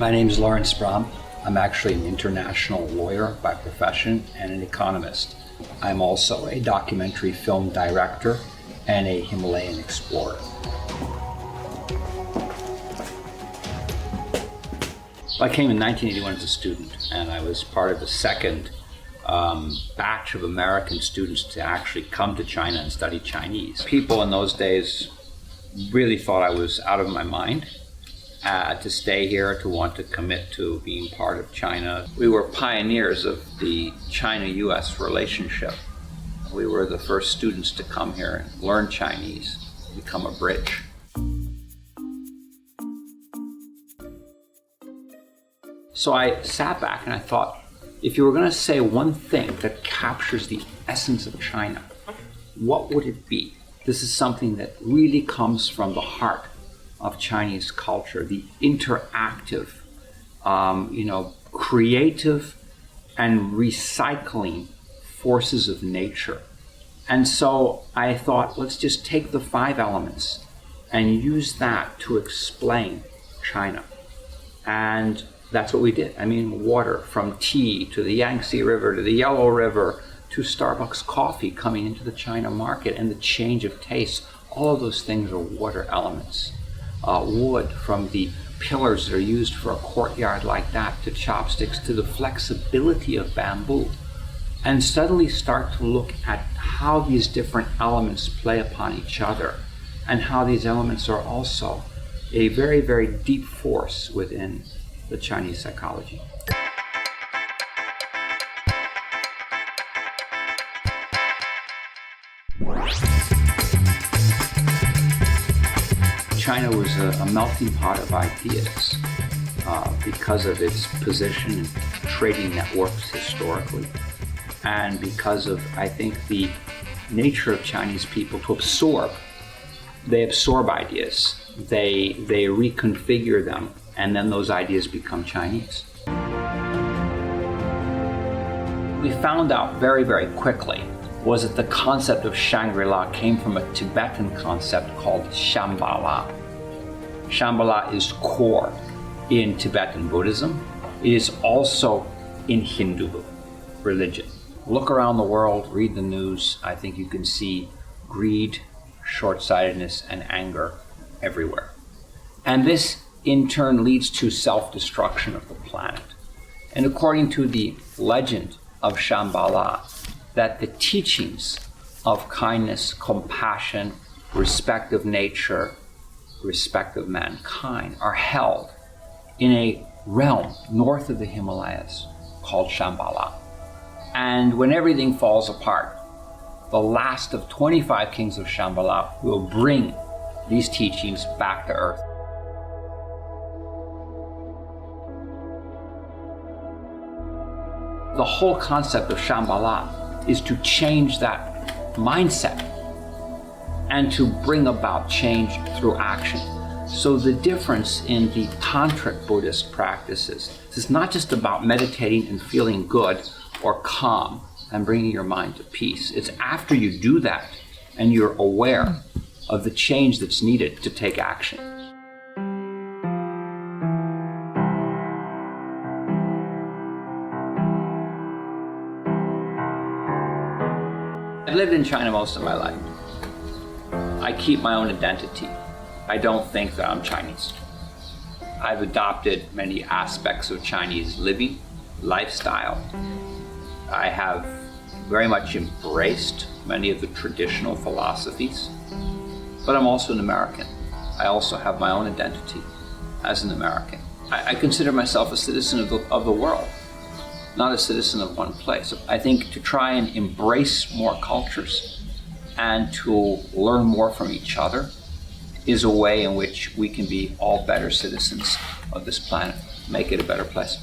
My name is Laurence Brahm. I'm actually an international lawyer by profession and an economist. I'm also a documentary film director and a Himalayan explorer. I came in 1981 as a student, and I was part of the second batch of American students to actually come to China and study Chinese. People in those days really thought I was out of my mind to stay here, to want to commit to being part of China. We were pioneers of the China-US relationship. We were the first students to come here and learn Chinese, become a bridge. So I sat back and I thought, if you were going to say one thing that captures the essence of China, what would it be? This is something that really comes from the heart of Chinese culture, the interactive, creative and recycling forces of nature. And so I thought, let's just take the 5 elements and use that to explain China. And that's what we did. I mean, water, from tea to the Yangtze River to the Yellow River to Starbucks coffee coming into the China market, and the change of taste, all of those things are water elements. Wood, from the pillars that are used for a courtyard like that, to chopsticks, to the flexibility of bamboo. And suddenly start to look at how these different elements play upon each other, and how these elements are also a very, very deep force within the Chinese psychology. China was a melting pot of ideas because of its position in trading networks historically, and because of, I think, the nature of Chinese people to absorb. They absorb ideas, they reconfigure them, and then those ideas become Chinese. We found out very, very quickly was that the concept of Shangri-La came from a Tibetan concept called Shambhala. Shambhala is core in Tibetan Buddhism. It is also in Hindu religion. Look around the world, read the news. I think you can see greed, short-sightedness, and anger everywhere. And this in turn leads to self-destruction of the planet. And according to the legend of Shambhala, that the teachings of kindness, compassion, respect of nature, respect of mankind are held in a realm north of the Himalayas called Shambhala. And when everything falls apart, the last of 25 kings of Shambhala will bring these teachings back to earth. The whole concept of Shambhala is to change that mindset and to bring about change through action. So the difference in the tantric Buddhist practices is not just about meditating and feeling good or calm and bringing your mind to peace. It's after you do that and you're aware of the change that's needed to take action. I've lived in China most of my life. I keep my own identity. I don't think that I'm Chinese. I've adopted many aspects of Chinese living, lifestyle. I have very much embraced many of the traditional philosophies, but I'm also an American. I also have my own identity as an American. I consider myself a citizen of the world, not a citizen of one place. I think to try and embrace more cultures and to learn more from each other is a way in which we can be all better citizens of this planet, make it a better place.